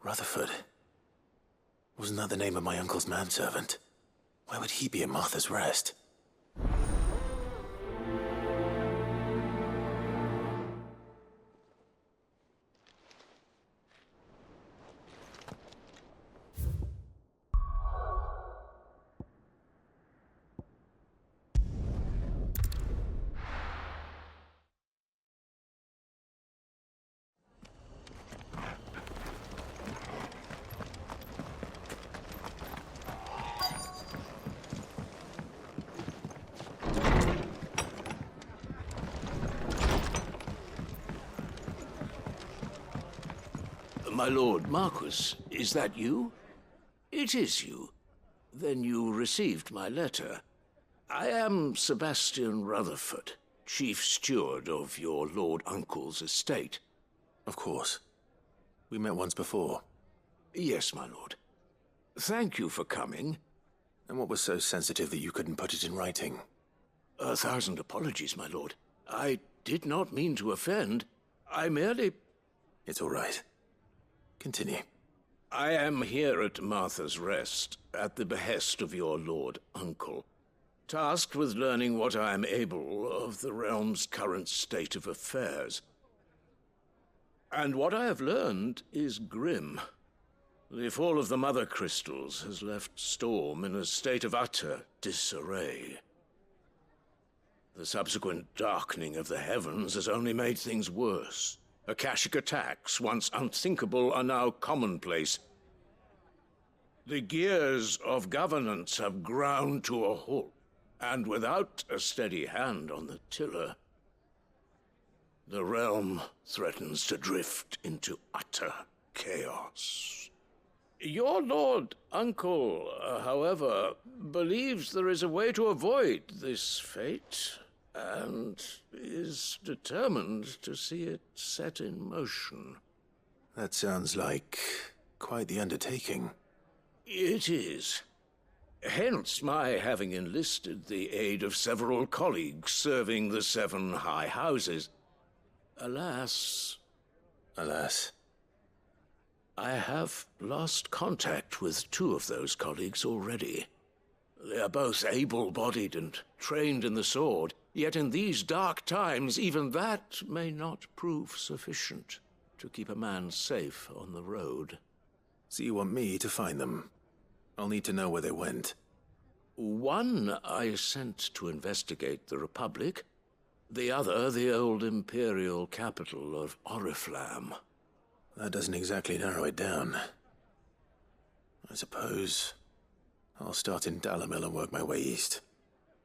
Rutherford. Wasn't that the name of my uncle's manservant? Why would he be in Martha's Rest? My lord Marquis, is that you? It is you. Then you received my letter. I am Sebastian Rutherford, chief steward of your lord uncle's estate. Of course. We met once before. Yes, my lord. Thank you for coming. And what was so sensitive that you couldn't put it in writing? 1,000 apologies, my lord. I did not mean to offend. I merely... It's all right. Continue. I am here at Martha's Rest, at the behest of your lord uncle, tasked with learning what I am able of the realm's current state of affairs. And what I have learned is grim. The fall of the Mother Crystals has left Storm in a state of utter disarray. The subsequent darkening of the heavens has only made things worse. Akashic attacks, once unthinkable, are now commonplace. The gears of governance have ground to a halt, and without a steady hand on the tiller, the realm threatens to drift into utter chaos. Your lord uncle, however, believes there is a way to avoid this fate, and is determined to see it set in motion. That sounds like quite the undertaking. It is. Hence my having enlisted the aid of several colleagues serving the 7 high houses. Alas, I have lost contact with 2 of those colleagues already. They are both able-bodied and trained in the sword, yet in these dark times even that may not prove sufficient to keep a man safe on the road. So you want me to find them? I'll need to know where they went. One I sent to investigate the Republic, the other the old imperial capital of Oriflamme. That doesn't exactly narrow it down. I suppose I'll start in Dalamil and work my way east.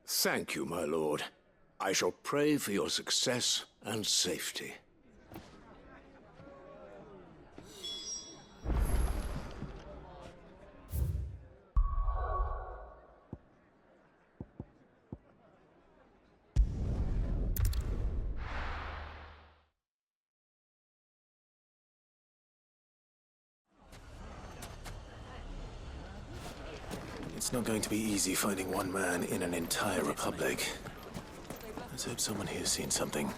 Thank you, my lord. I shall pray for your success and safety. It's not going to be easy finding one man in an entire republic. Let's hope someone here's seen something.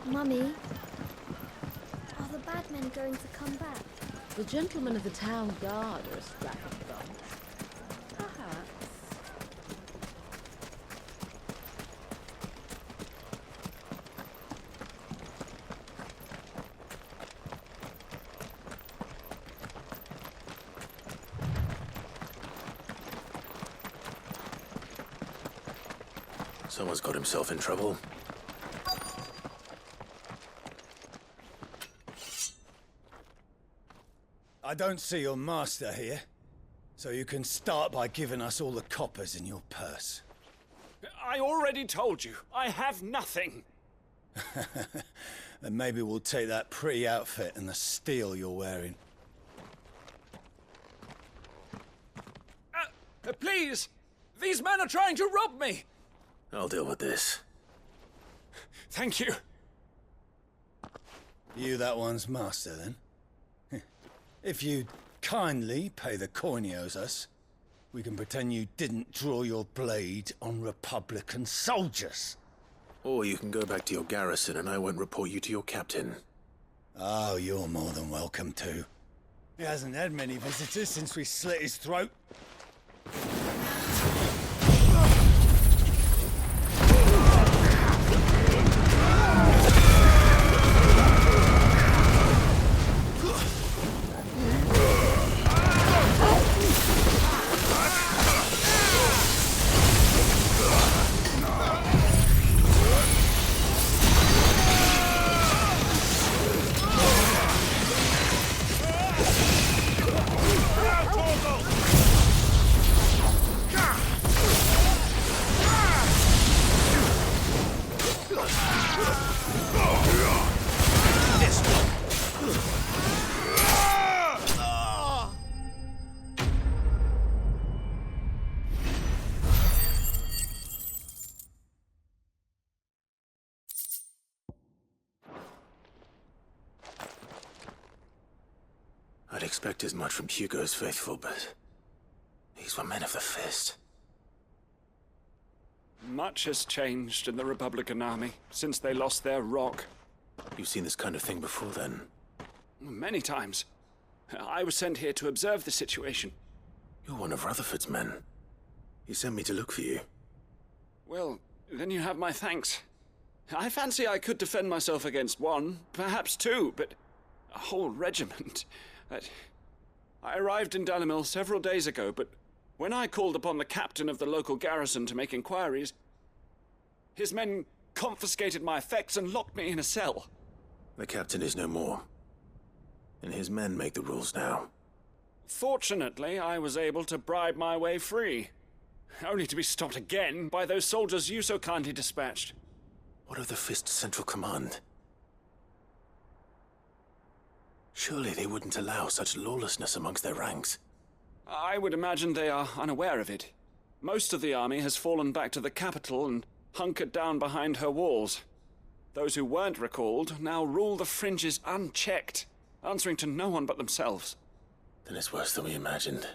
Mummy, are the bad men going to come back? The gentlemen of the town guard are a strapping bunch. Perhaps. Someone's got himself in trouble. I don't see your master here, so you can start by giving us all the coppers in your purse. I already told you, I have nothing. Then maybe we'll take that pretty outfit and the steel you're wearing. Please! These men are trying to rob me! I'll deal with this. Thank you. You that one's master, then? If you'd kindly pay the coin he owes us, we can pretend you didn't draw your blade on Republican soldiers. Or you can go back to your garrison and I won't report you to your captain. Oh, you're more than welcome to. He hasn't had many visitors since we slit his throat. I'd expect as much from Hugo's faithful, but these were men of the fist. Much has changed in the Republican army since they lost their rock. You've seen this kind of thing before, then? Many times. I was sent here to observe the situation. You're one of Rutherford's men. He sent me to look for you. Well, then you have my thanks. I fancy I could defend myself against one, perhaps two, but a whole regiment. I arrived in Dalimil several days ago, but when I called upon the captain of the local garrison to make inquiries, his men confiscated my effects and locked me in a cell. The captain is no more, and his men make the rules now. Fortunately, I was able to bribe my way free, only to be stopped again by those soldiers you so kindly dispatched. What of the Fist's central command? Surely they wouldn't allow such lawlessness amongst their ranks. I would imagine they are unaware of it. Most of the army has fallen back to the capital and hunkered down behind her walls. Those who weren't recalled now rule the fringes unchecked, answering to no one but themselves. Then it's worse than we imagined.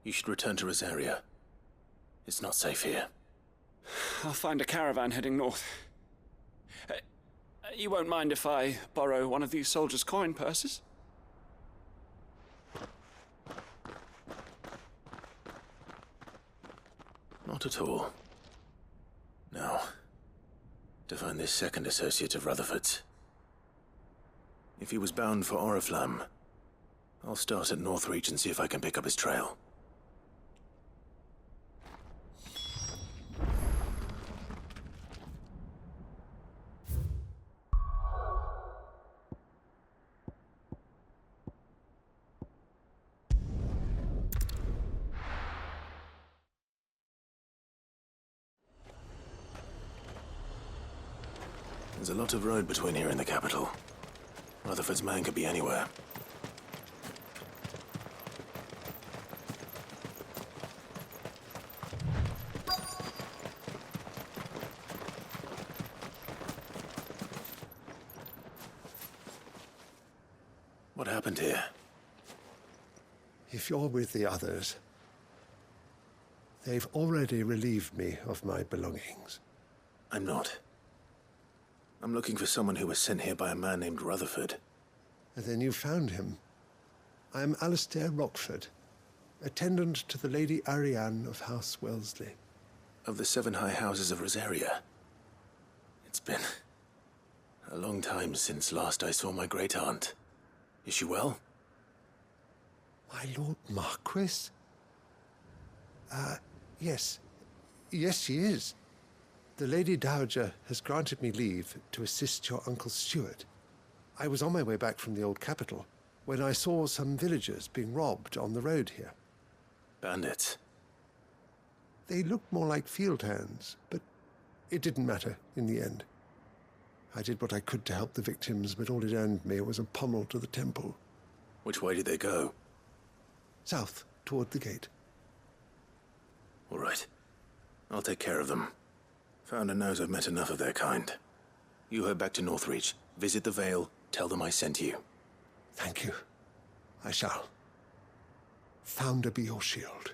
You should return to Rosaria. It's not safe here. I'll find a caravan heading north. You won't mind if I borrow one of these soldiers' coin purses? Not at all. Now, to find this second associate of Rutherford's. If he was bound for Oriflamme, I'll start at Northreach and see if I can pick up his trail. There's a lot of road between here and the capital. Rutherford's man could be anywhere. What happened here? If you're with the others, they've already relieved me of my belongings. I'm not. I'm looking for someone who was sent here by a man named Rutherford. And then you found him. I am Alistair Rockford, attendant to the Lady Ariane of House Wellesley. Of the 7 high houses of Rosaria. It's been a long time since last I saw my great-aunt. Is she well? My Lord Marquis? Yes. Yes, she is. The Lady Dowager has granted me leave to assist your Uncle Stuart. I was on my way back from the old capital when I saw some villagers being robbed on the road here. Bandits? They looked more like field hands, but it didn't matter in the end. I did what I could to help the victims, but all it earned me was a pommel to the temple. Which way did they go? South, toward the gate. All right. I'll take care of them. Founder knows I've met enough of their kind. You head back to Northreach, visit the Vale, tell them I sent you. Thank you. I shall. Founder be your shield.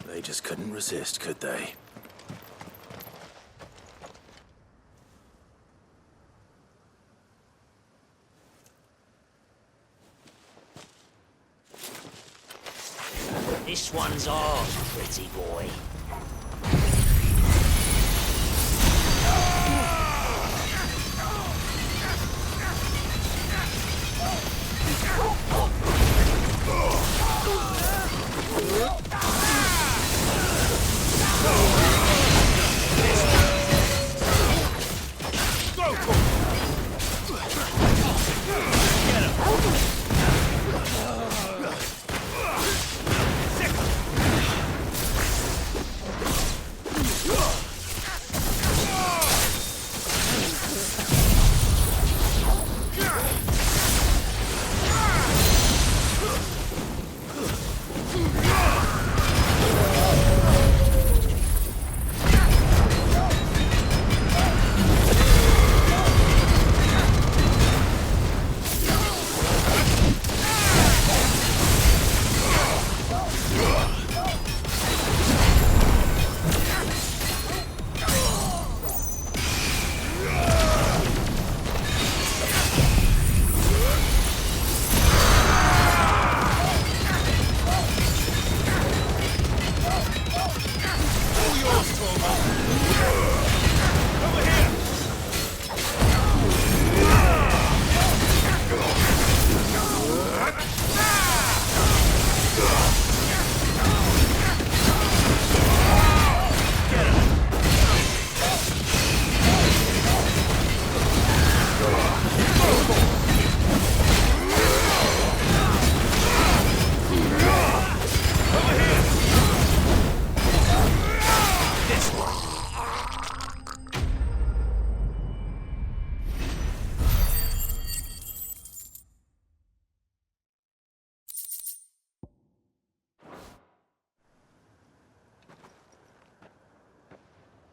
They just couldn't resist, could they? This one's ours, pretty boy.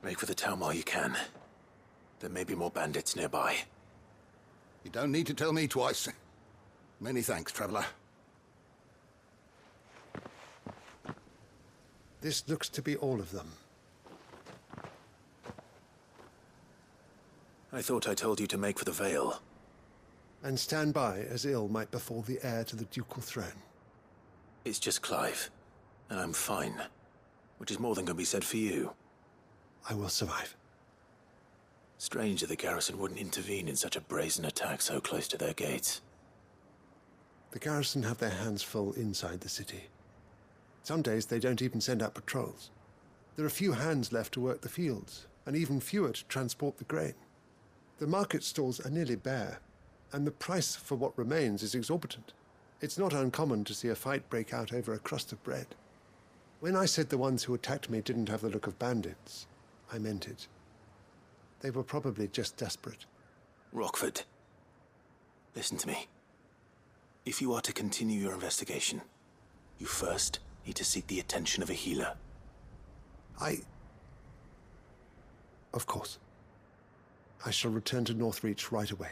Make for the town while you can. There may be more bandits nearby. You don't need to tell me twice. Many thanks, traveler. This looks to be all of them. I thought I told you to make for the Vale. And stand by as ill might befall the heir to the ducal throne. It's just Clive, and I'm fine. Which is more than can be said for you. I will survive. Strange that the garrison wouldn't intervene in such a brazen attack so close to their gates. The garrison have their hands full inside the city. Some days they don't even send out patrols. There are few hands left to work the fields, and even fewer to transport the grain. The market stalls are nearly bare, and the price for what remains is exorbitant. It's not uncommon to see a fight break out over a crust of bread. When I said the ones who attacked me didn't have the look of bandits, I meant it. They were probably just desperate. Rockford, listen to me. If you are to continue your investigation, you first need to seek the attention of a healer. Of course. I shall return to Northreach right away.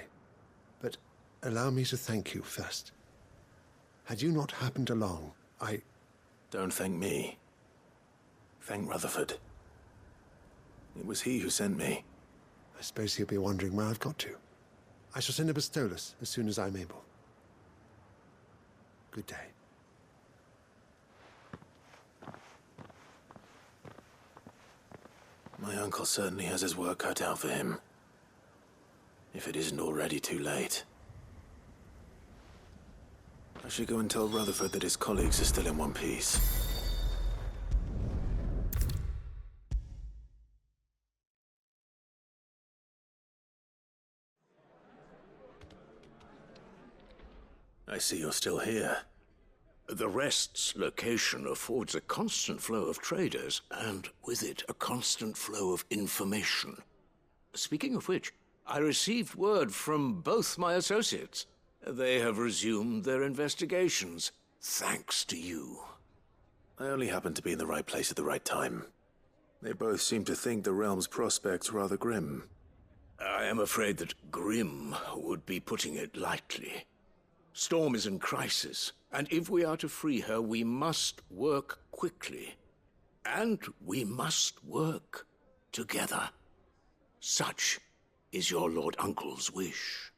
But allow me to thank you first. Had you not happened along, Don't thank me. Thank Rutherford. It was he who sent me. I suppose he'll be wondering where I've got to. I shall send a Bistolus as soon as I'm able. Good day. My uncle certainly has his work cut out for him. If it isn't already too late. I should go and tell Rutherford that his colleagues are still in one piece. I see you're still here. The Rest's location affords a constant flow of traders, and with it, a constant flow of information. Speaking of which, I received word from both my associates. They have resumed their investigations, thanks to you. I only happened to be in the right place at the right time. They both seem to think the realm's prospects rather grim. I am afraid that grim would be putting it lightly. Storm is in crisis, and if we are to free her, we must work quickly. And we must work together. Such is your Lord Uncle's wish.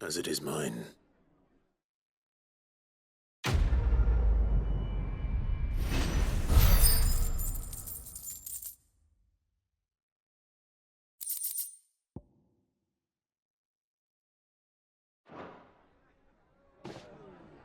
As it is mine.